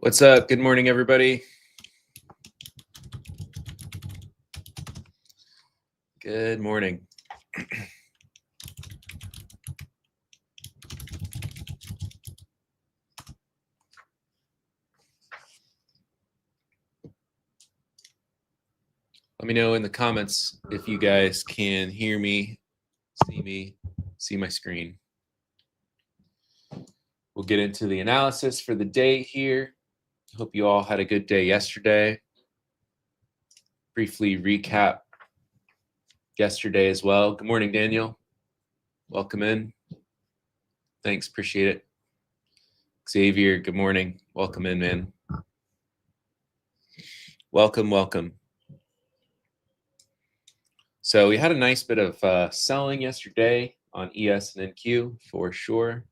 What's up? Good morning, everybody. Good morning. Let me know in the comments if you guys can hear me, see my screen. We'll get into the analysis for the day here. Hope you all had a good day yesterday. Briefly recap yesterday as well. Good morning, Daniel. Welcome in. Thanks, appreciate it. Xavier, good morning. Welcome in, man. Welcome. So we had a nice bit of selling yesterday on ES and NQ for sure.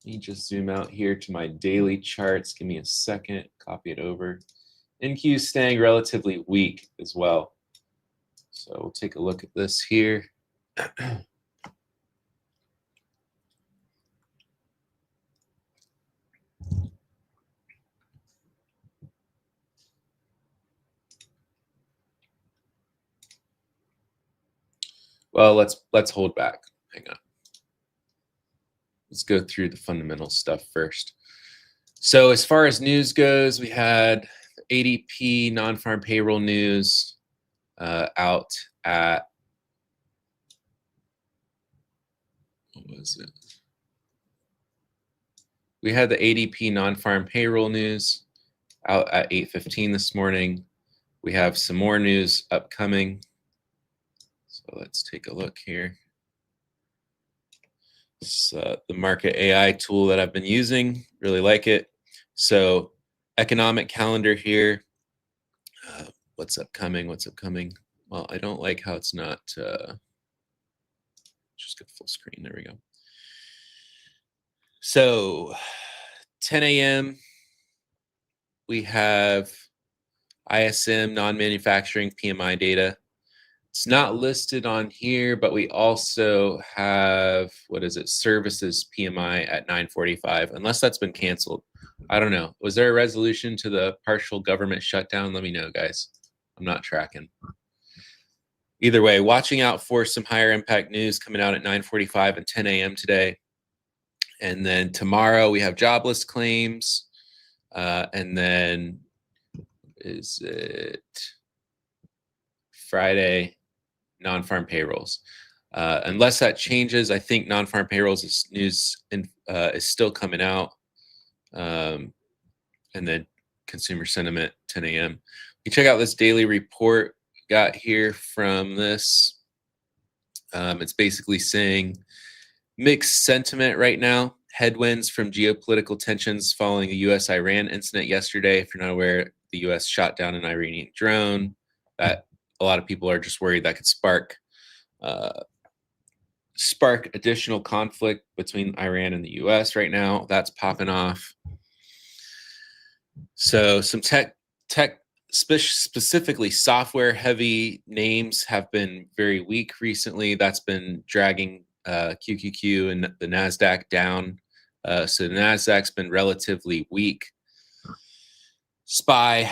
Let me just zoom out here to my daily charts. Give me a second, copy it over. NQ staying relatively weak as well. So we'll take a look at this here. Well, let's hold back. Hang on. Let's go through the fundamental stuff first. So as far as news goes, we had ADP non-farm payroll news out at, what was it? We had the ADP non-farm payroll news out at 8:15 this morning. We have some more news upcoming. So let's take a look here. It's the market AI tool that I've been using. Really like it. So economic calendar here. What's upcoming? Well, I don't like how it's not. Just get full screen. There we go. So 10 a.m. we have ISM non-manufacturing PMI data. It's not listed on here, but we also have, services PMI at 9:45, unless that's been canceled. I don't know. Was there a resolution to the partial government shutdown? Let me know, guys. I'm not tracking. Either way, watching out for some higher impact news coming out at 9:45 and 10 a.m. today. And then tomorrow we have jobless claims. And then is it Friday? Non-farm payrolls. Unless that changes, I think non-farm payrolls news is still coming out. And then consumer sentiment, 10 a.m. You check out this daily report got here from this. It's basically saying mixed sentiment right now. Headwinds from geopolitical tensions following the U.S.-Iran incident yesterday. If you're not aware, the U.S. shot down an Iranian drone. That a lot of people are just worried that could spark additional conflict between Iran and the U.S. right now. That's popping off. So some tech specifically software heavy names have been very weak recently. That's been dragging QQQ and the NASDAQ down. So the NASDAQ's been relatively weak. SPY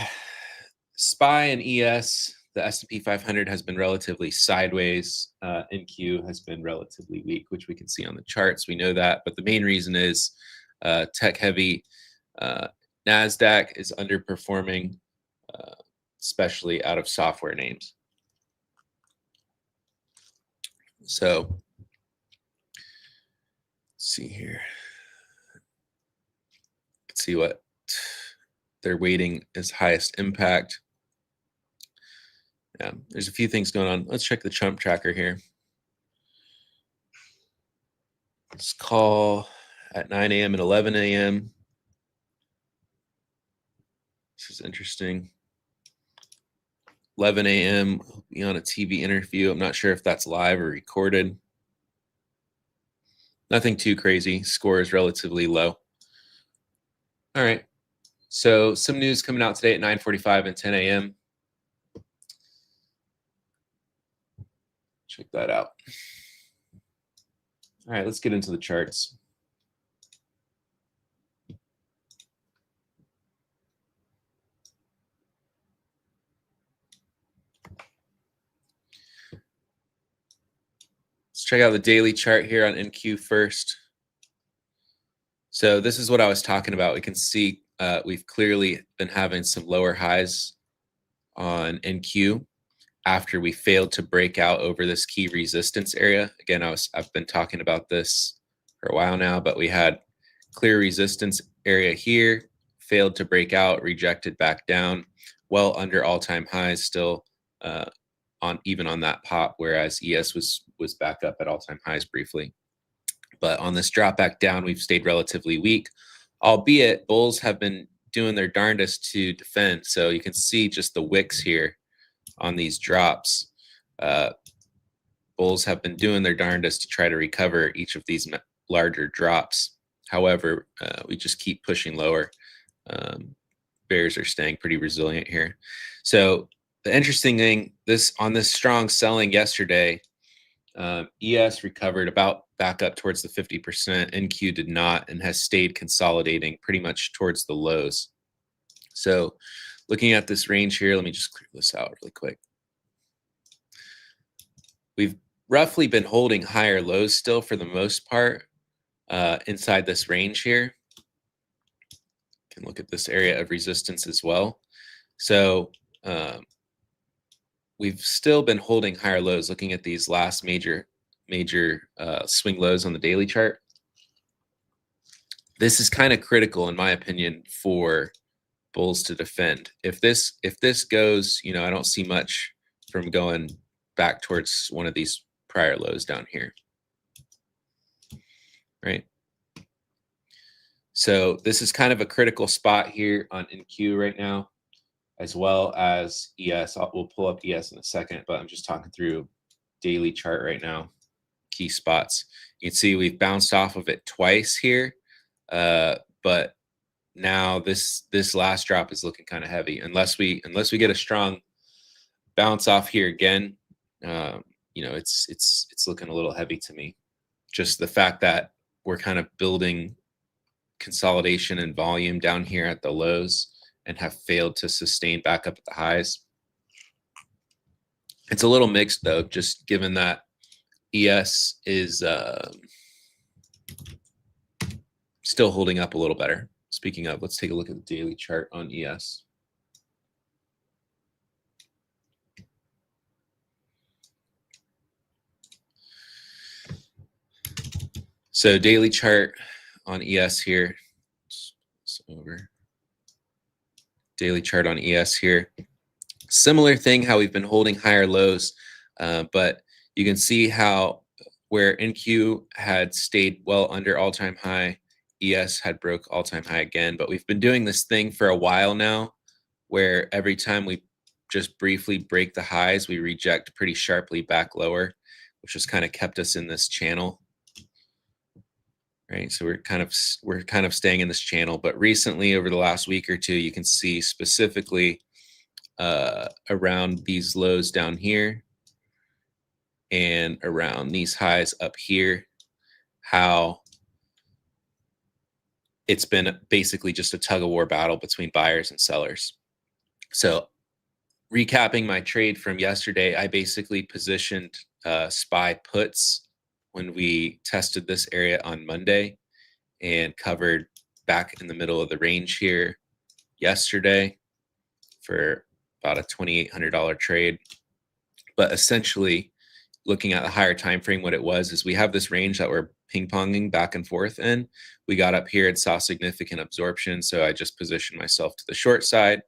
and ES, the S&P 500 has been relatively sideways. NQ has been relatively weak, which we can see on the charts. We know that, but the main reason is tech heavy. NASDAQ is underperforming, especially out of software names. So let's see here. Let's see what they're weighting as highest impact. Yeah, there's a few things going on. Let's check the Trump tracker here. Let's call at 9 a.m. and 11 a.m. This is interesting. 11 a.m. be on a TV interview. I'm not sure if that's live or recorded. Nothing too crazy. Score is relatively low. All right. So some news coming out today at 9:45 and 10 a.m. Check that out. All right, let's get into the charts. check out the daily chart here on NQ first. So this is what I was talking about. We can see we've clearly been having some lower highs on NQ after we failed to break out over this key resistance area. Again, I've been talking about this for a while now, but we had clear resistance area here, failed to break out, rejected back down, well under all-time highs still even on that pop, whereas ES was back up at all-time highs briefly. But on this drop back down, we've stayed relatively weak, albeit bulls have been doing their darndest to defend. So you can see just the wicks here on these drops. Bulls have been doing their darndest to try to recover each of these larger drops. However, we just keep pushing lower. Bears are staying pretty resilient here. So the interesting thing, on this strong selling yesterday, ES recovered about back up towards the 50%. NQ did not and has stayed consolidating pretty much towards the lows. So looking at this range here, let me just clear this out really quick. We've roughly been holding higher lows still for the most part inside this range here. You can look at this area of resistance as well. So we've still been holding higher lows, looking at these last major swing lows on the daily chart. This is kind of critical, in my opinion, for bulls to defend. If this goes, I don't see much from going back towards one of these prior lows down here, right? So this is kind of a critical spot here on NQ right now, as well as ES. We'll pull up ES in a second, but I'm just talking through daily chart right now, key spots. You can see we've bounced off of it twice here, but now this last drop is looking kind of heavy. Unless we get a strong bounce off here again, it's looking a little heavy to me. Just the fact that we're kind of building consolidation and volume down here at the lows and have failed to sustain back up at the highs. It's a little mixed though, just given that ES is still holding up a little better. Speaking of, let's take a look at the daily chart on ES. So daily chart on ES here. Over. Daily chart on ES here. Similar thing, how we've been holding higher lows, but you can see how where NQ had stayed well under all-time high, ES had broke all-time high again. But we've been doing this thing for a while now, where every time we just briefly break the highs, we reject pretty sharply back lower, which has kind of kept us in this channel. Right, so we're kind of staying in this channel, but recently over the last week or two, you can see specifically around these lows down here and around these highs up here, how it's been basically just a tug of war battle between buyers and sellers. So recapping my trade from yesterday, I basically positioned SPY puts when we tested this area on Monday and covered back in the middle of the range here yesterday for about a $2,800 trade. But essentially, looking at the higher time frame, what it was is we have this range that we're ping-ponging back and forth in. We got up here and saw significant absorption, so I just positioned myself to the short side.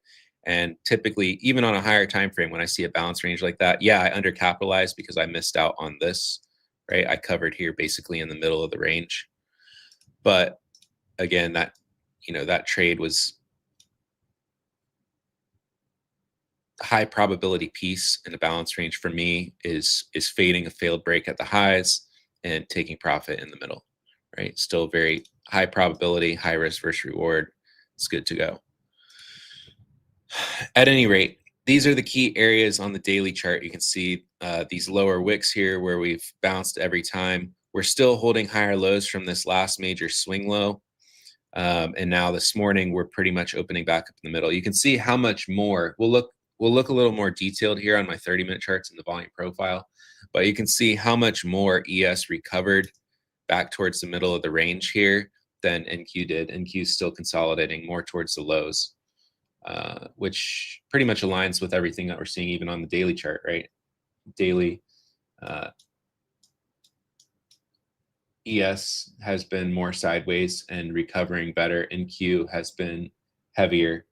And typically, even on a higher time frame, when I see a balance range like that, yeah, I undercapitalized because I missed out on this. Right, I covered here basically in the middle of the range, but again, that trade was a high probability piece in the balance range for me is fading a failed break at the highs and taking profit in the middle. Right, still very high probability, high risk versus reward. It's good to go. At any rate, these are the key areas on the daily chart. You can see these lower wicks here where we've bounced every time. We're still holding higher lows from this last major swing low. And now this morning, we're pretty much opening back up in the middle. You can see how much more. We'll look a little more detailed here on my 30-minute charts in the volume profile. but you can see how much more ES recovered back towards the middle of the range here than NQ did. NQ is still consolidating more towards the lows, which pretty much aligns with everything that we're seeing even on the daily chart, right? Daily ES has been more sideways and recovering better. NQ has been heavier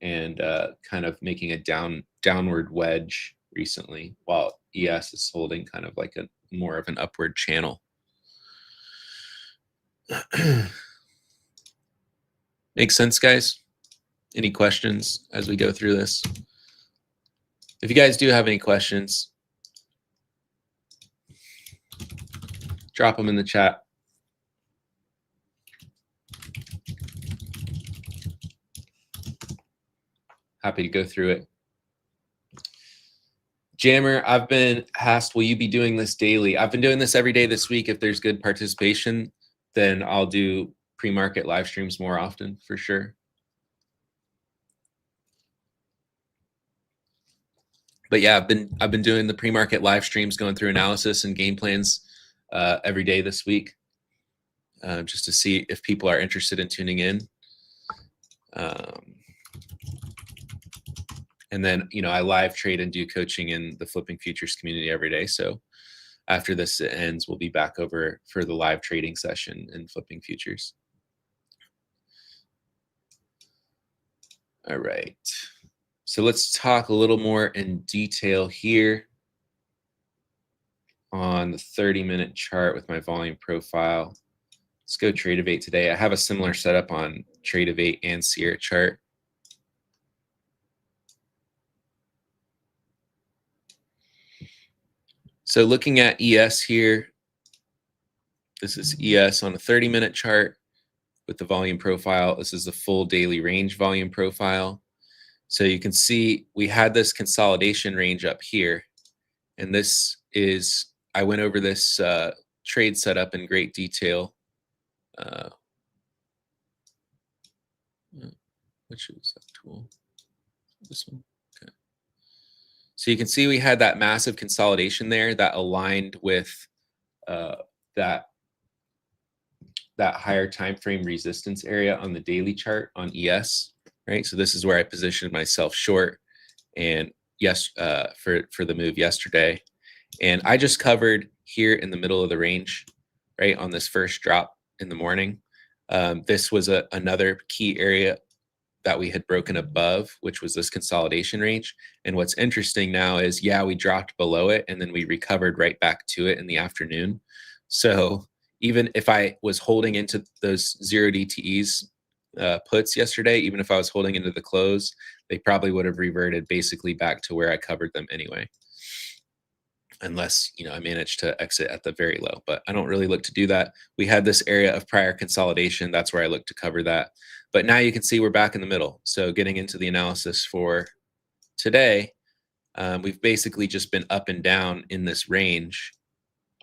and kind of making a downward wedge recently, while ES is holding kind of like a more of an upward channel. Makes sense, guys? Any questions as we go through this? If you guys do have any questions, drop them in the chat. Happy to go through it. Jammer, I've been asked, will you be doing this daily? I've been doing this every day this week. If there's good participation, then I'll do pre-market live streams more often for sure. But yeah, I've been doing the pre-market live streams, going through analysis and game plans every day this week, just to see if people are interested in tuning in. And then, you know, I live trade and do coaching in the flipping futures community every day. So after this ends, we'll be back over for the live trading session in flipping futures. All right. So let's talk a little more in detail here on the 30-minute chart with my volume profile. Let's go Tradeovate today. I have a similar setup on Tradeovate and Sierra chart. So looking at ES here, this is ES on a 30-minute chart with the volume profile. This is the full daily range volume profile. So you can see we had this consolidation range up here. And this is, I went over this trade setup in great detail. Which is that tool? This one. Okay. So you can see we had that massive consolidation there that aligned with that higher time frame resistance area on the daily chart on ES, right? So this is where I positioned myself short, and yes, for the move yesterday, and I just covered here in the middle of the range, right on this first drop in the morning. This was another key area that we had broken above, which was this consolidation range. And what's interesting now is, yeah, we dropped below it and then we recovered right back to it in the afternoon. So even if I was holding into those 0 DTEs puts yesterday, even if I was holding into the close, they probably would have reverted basically back to where I covered them anyway. Unless, you know, I managed to exit at the very low, but I don't really look to do that. We had this area of prior consolidation. That's where I look to cover that. But now you can see we're back in the middle. So getting into the analysis for today, we've basically just been up and down in this range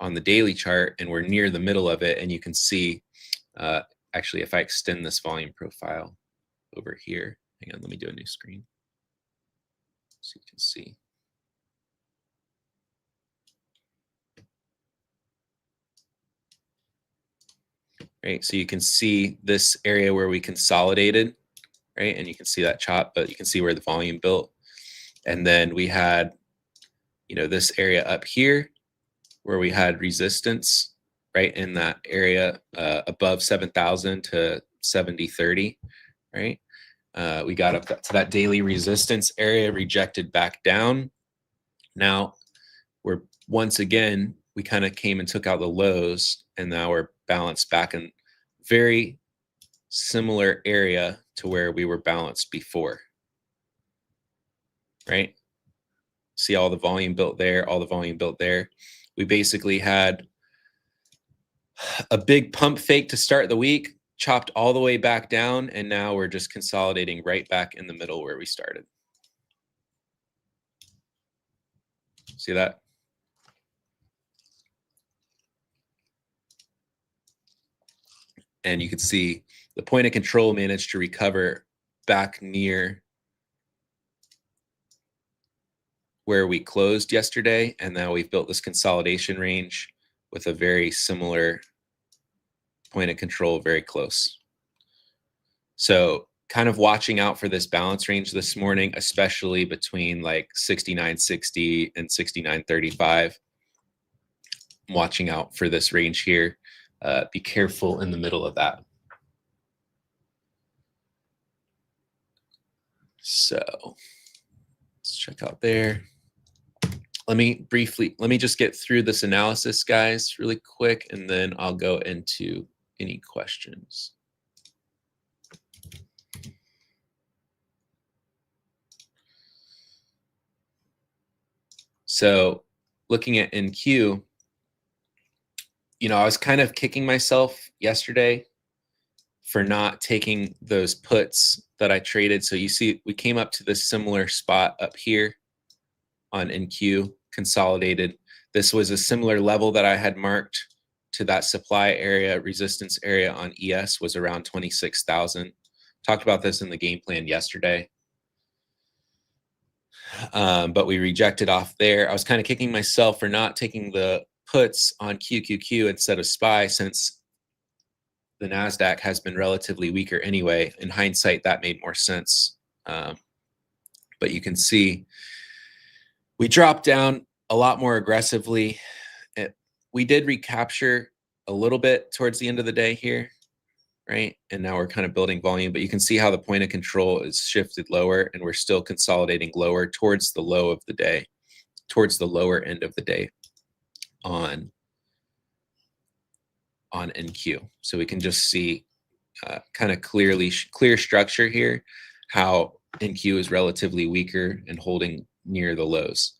on the daily chart, and we're near the middle of it. And you can see, actually, if I extend this volume profile over here, hang on, let me do a new screen so you can see. Right, so you can see this area where we consolidated, right? And you can see that chop, but you can see where the volume built. And then we had, you know, this area up here where we had resistance, right, in that area above 7,000 to 70.30, right? We got up to that daily resistance area, rejected back down. Now we're once again, we kind of came and took out the lows, and now we're balanced back in very similar area to where we were balanced before, right? See all the volume built there, all the volume built there. We basically had a big pump fake to start the week, chopped all the way back down, and now we're just consolidating right back in the middle where we started. See that? And you can see the point of control managed to recover back near where we closed yesterday, and now we've built this consolidation range with a very similar point of control, very close. So kind of watching out for this balance range this morning, especially between like 69.60 and 69.35. I'm watching out for this range here. Be careful in the middle of that. So let's check out there. Let me just get through this analysis, guys, really quick, and then I'll go into any questions. So looking at NQ, I was kind of kicking myself yesterday for not taking those puts that I traded. So you see, we came up to this similar spot up here on NQ, consolidated. This was a similar level that I had marked to that supply area, resistance area on ES was around 26,000. Talked about this in the game plan yesterday. But we rejected off there. I was kind of kicking myself for not taking the puts on QQQ instead of SPY, since the NASDAQ has been relatively weaker anyway. In hindsight, that made more sense. But you can see we dropped down a lot more aggressively. We did recapture a little bit towards the end of the day here, right? And now we're kind of building volume, but you can see how the point of control is shifted lower, and we're still consolidating lower towards the low of the day, towards the lower end of the day on NQ. So we can just see kind of clear structure here, how NQ is relatively weaker and holding near the lows.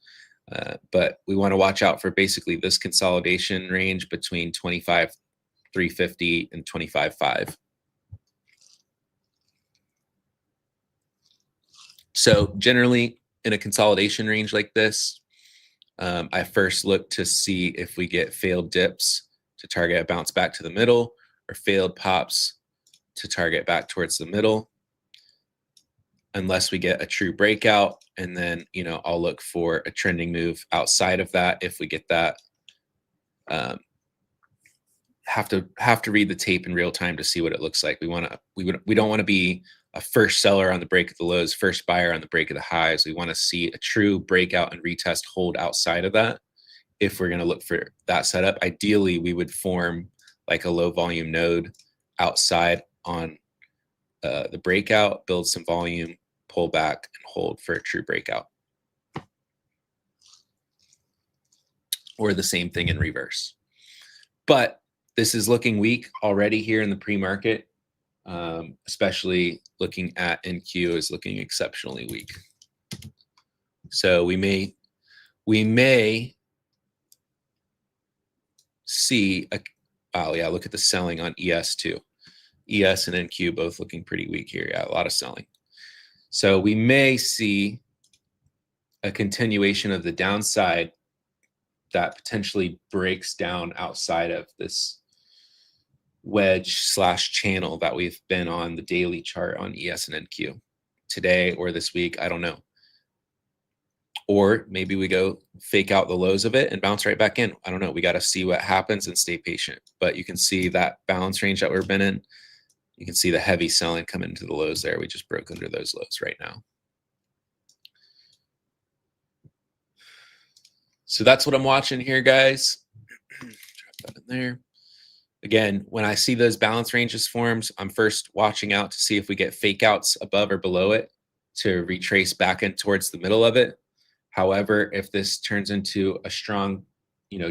But we want to watch out for basically this consolidation range between 25,350 and 25,5. So generally in a consolidation range like this, I first look to see if we get failed dips to target a bounce back to the middle, or failed pops to target back towards the middle, unless we get a true breakout. And then, I'll look for a trending move outside of that. If we get that, have to read the tape in real time to see what it looks like. We don't want to be a first seller on the break of the lows, first buyer on the break of the highs. We want to see a true breakout and retest hold outside of that. If we're going to look for that setup, ideally we would form like a low volume node outside on the breakout, build some volume, pull back, and hold for a true breakout. Or the same thing in reverse. But this is looking weak already here in the pre-market, especially looking at NQ is looking exceptionally weak. So we may see look at the selling on ES too. ES and NQ both looking pretty weak here. Yeah, a lot of selling. So we may see a continuation of the downside that potentially breaks down outside of this wedge / channel that we've been on the daily chart on ES and NQ today or this week. I don't know. Or maybe we go fake out the lows of it and bounce right back in. I don't know. We got to see what happens and stay patient. But you can see that balance range that we've been in. You can see the heavy selling come into the lows there. We just broke under those lows right now. So that's what I'm watching here, guys. Drop that in there. Again, when I see those balance ranges forms, I'm first watching out to see if we get fake outs above or below it to retrace back in towards the middle of it. However, if this turns into a strong,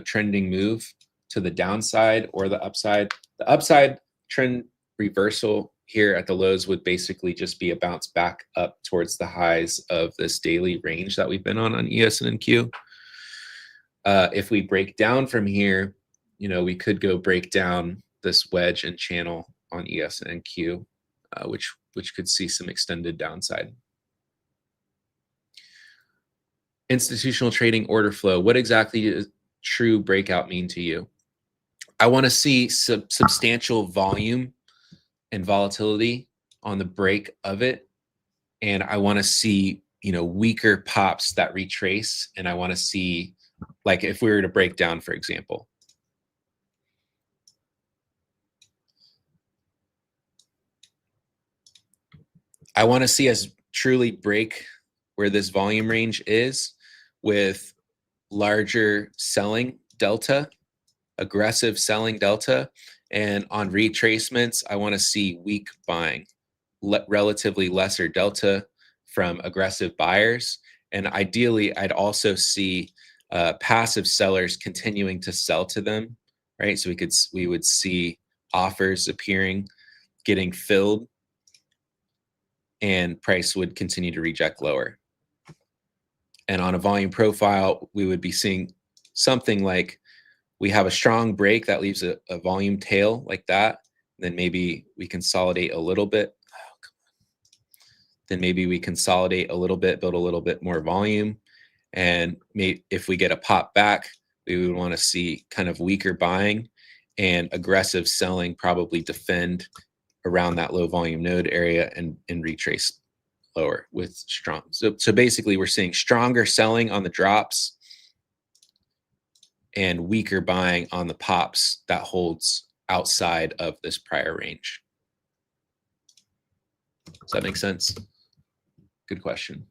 trending move to the downside or the upside trend reversal here at the lows would basically just be a bounce back up towards the highs of this daily range that we've been on ES and NQ. If we break down from here, we could go break down this wedge and channel on ES and NQ, which could see some extended downside. Institutional trading order flow. What exactly does true breakout mean to you? I want to see substantial volume and volatility on the break of it. And I want to see weaker pops that retrace, and I want to see, like, if we were to break down, for example. I want to see us truly break where this volume range is with larger selling delta, aggressive selling delta, and on retracements, I want to see weak buying, relatively lesser delta from aggressive buyers. And ideally, I'd also see passive sellers continuing to sell to them, right? So we would see offers appearing, getting filled, and price would continue to reject lower. And on a volume profile, we would be seeing something like we have a strong break that leaves a volume tail like that. Then maybe we consolidate a little bit. Then maybe we consolidate a little bit, build a little bit more volume. And if we get a pop back, we would want to see kind of weaker buying and aggressive selling, probably defend around that low volume node area and retrace lower with strong. So basically we're seeing stronger selling on the drops and weaker buying on the pops that holds outside of this prior range. Does that make sense? Good question.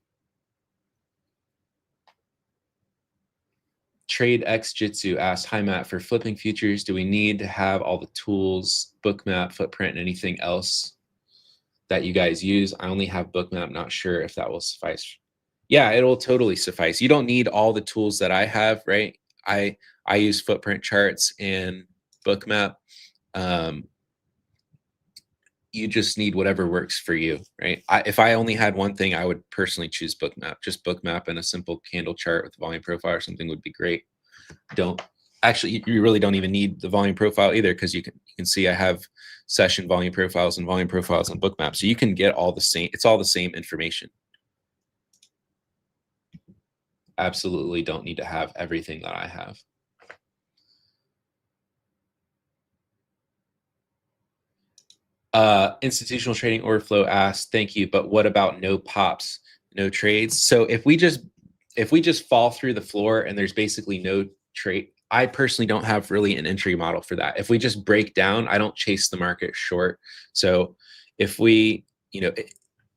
Trade X Jitsu asks, hi Matt, for flipping futures, do we need to have all the tools, bookmap, footprint, and anything else that you guys use? I only have bookmap, not sure if that will suffice. Yeah, it'll totally suffice. You don't need all the tools that I have, right? I use footprint charts and bookmap. You just need whatever works for you, right? If I only had one thing, I would personally choose bookmap. Just bookmap and a simple candle chart with volume profile or something would be great. Actually, you really don't even need the volume profile either, because you can see I have session volume profiles and volume profiles on bookmap. So you can get all the same, it's all the same information. Absolutely don't need to have everything that I have. Institutional Trading Order Flow asks, thank you, but what about no pops, no trades? So if we just fall through the floor and there's basically no trade, I personally don't have really an entry model for that. If we just break down, I don't chase the market short. So if we,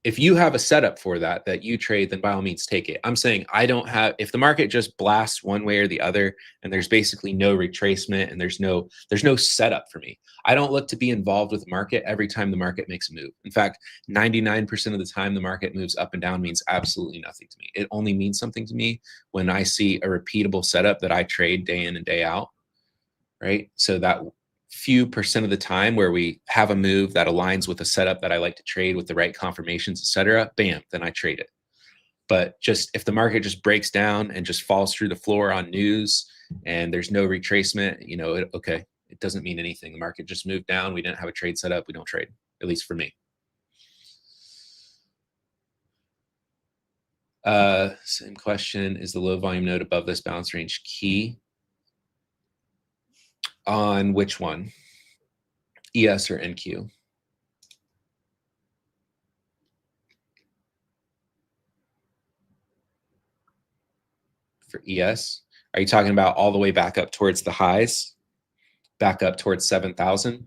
if you have a setup for that you trade, then by all means take it. I'm saying I don't have, if the market just blasts one way or the other and there's basically no retracement and there's no setup for me, I don't look to be involved with the market every time the market makes a move. In fact, 99% of the time the market moves up and down means absolutely nothing to me. It only means something to me when I see a repeatable setup that I trade day in and day out, right? So that few percent of the time where we have a move that aligns with a setup that I like to trade with the right confirmations, etc., bam, then I trade it. But just if the market just breaks down and just falls through the floor on news and there's no retracement, okay, it doesn't mean anything. The market just moved down. We didn't have a trade set up. We don't trade, at least for me. Same question. Is the low volume node above this balance range key? On which one? ES or NQ? For ES? Are you talking about all the way back up towards the highs? Back up towards 7,000?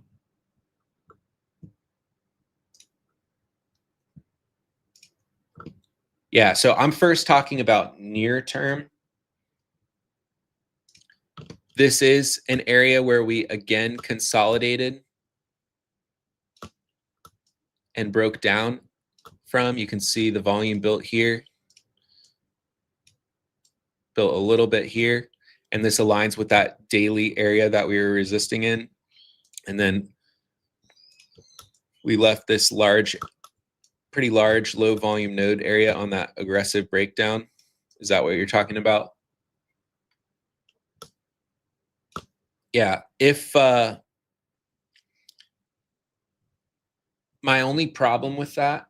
Yeah, so I'm first talking about near term. This is an area where we again consolidated and broke down from. You can see the volume built here, built a little bit here, and this aligns with that daily area that we were resisting in. And then we left this pretty large low volume node area on that aggressive breakdown. Is that what you're talking about? Yeah, if my only problem with that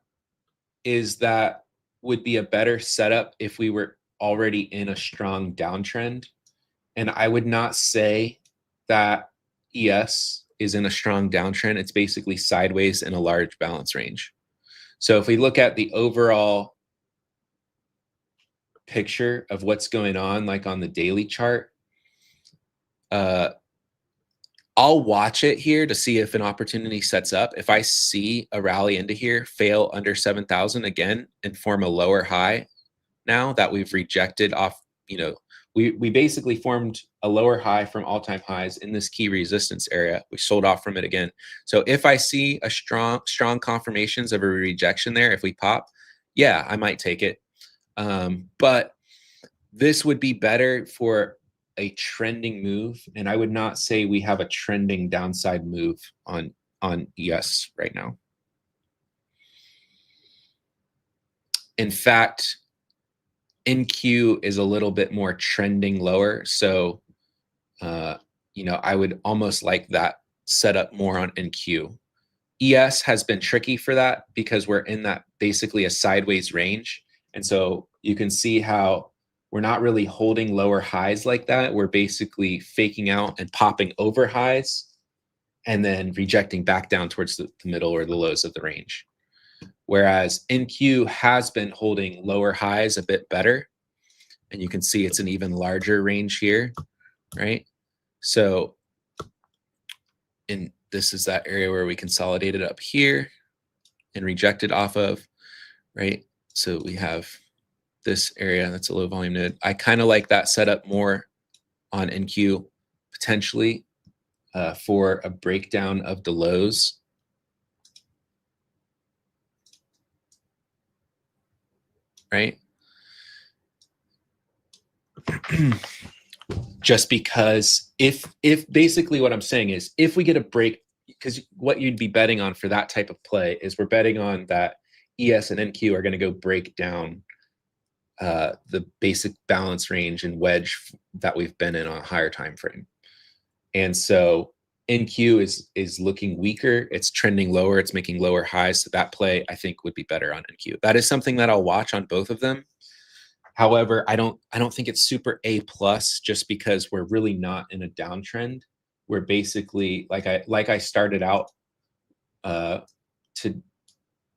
is that would be a better setup if we were already in a strong downtrend. And I would not say that ES is in a strong downtrend. It's basically sideways in a large balance range. So if we look at the overall picture of what's going on, like on the daily chart, I'll watch it here to see if an opportunity sets up. If I see a rally into here, fail under 7,000 again and form a lower high now that we've rejected off, we basically formed a lower high from all-time highs in this key resistance area. We sold off from it again. So if I see a strong confirmations of a rejection there, if we pop, yeah, I might take it. But this would be better for a trending move, and I would not say we have a trending downside move on ES right now. In fact, NQ is a little bit more trending lower, so I would almost like that setup more on NQ. ES has been tricky for that because we're in that basically a sideways range, and so you can see how we're not really holding lower highs like that. We're basically faking out and popping over highs and then rejecting back down towards the middle or the lows of the range. Whereas NQ has been holding lower highs a bit better. And you can see it's an even larger range here, right? So this is that area where we consolidated up here and rejected off of, right? So we have this area that's a low volume node. I kind of like that setup more on NQ potentially for a breakdown of the lows. Right? Just because if basically what I'm saying is if we get a break, because what you'd be betting on for that type of play is we're betting on that ES and NQ are going to go break down the basic balance range and wedge that we've been in on a higher time frame. And so NQ is looking weaker. It's trending lower. It's making lower highs. So that play I think would be better on NQ. That is something that I'll watch on both of them. However, I don't think it's super A plus just because we're really not in a downtrend. We're basically like I started out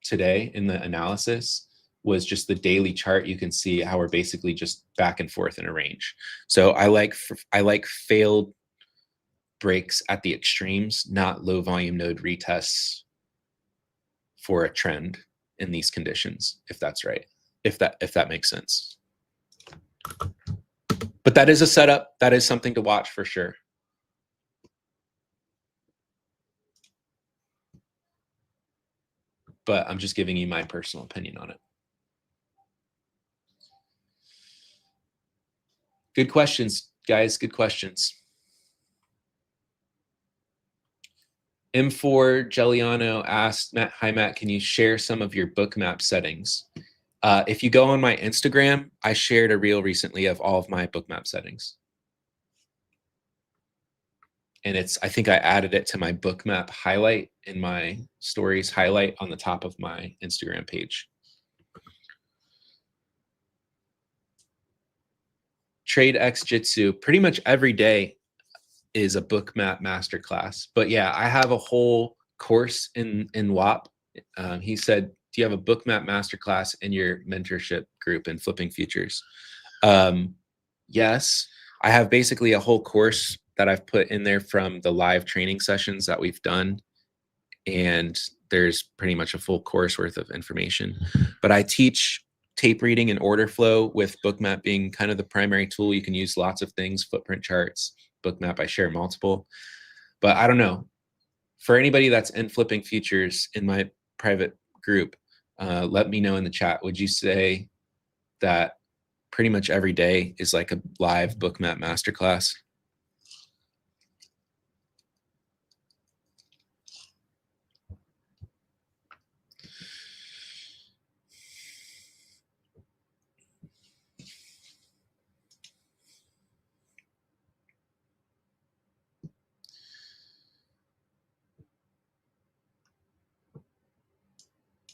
today in the analysis was just the daily chart. You can see how we're basically just back and forth in a range. So I like failed breaks at the extremes, not low volume node retests for a trend in these conditions, if that's right. If that makes sense. But that is a setup. That is something to watch for sure. But I'm just giving you my personal opinion on it. Good questions, guys. Good questions. M4 Gelliano asked, Matt, hi Matt, can you share some of your bookmap settings? If you go on my Instagram, I shared a reel recently of all of my bookmap settings. And I think I added it to my bookmap highlight in my stories highlight on the top of my Instagram page. Trade X Jitsu, pretty much every day is a bookmap masterclass. But yeah, I have a whole course in WAP. He said, do you have a bookmap masterclass in your mentorship group in Flipping Futures? Yes, I have basically a whole course that I've put in there from the live training sessions that we've done. And there's pretty much a full course worth of information. But I teach tape reading and order flow with bookmap being kind of the primary tool. You can use lots of things, footprint charts, bookmap. I share multiple. But I don't know. For anybody that's in Flipping Futures in my private group, let me know in the chat. Would you say that pretty much every day is like a live bookmap masterclass?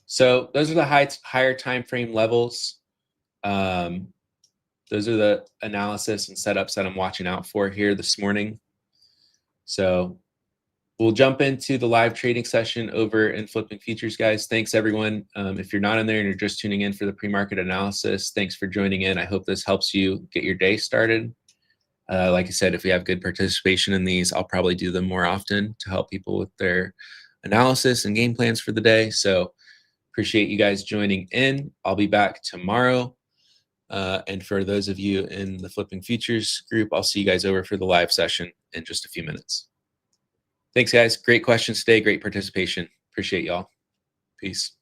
So those are the higher time frame levels. Those are the analysis and setups that I'm watching out for here this morning. So We'll jump into the live trading session over in Flipping Futures, guys. Thanks, everyone. If you're not in there and you're just tuning in for the pre-market analysis, thanks for joining in. I hope this helps you get your day started. Like I said, if we have good participation in these, I'll probably do them more often to help people with their analysis and game plans for the day. So appreciate you guys joining in. I'll be back tomorrow. And for those of you in the Flipping Futures group, I'll see you guys over for the live session in just a few minutes. Thanks, guys. Great questions today. Great participation. Appreciate y'all. Peace.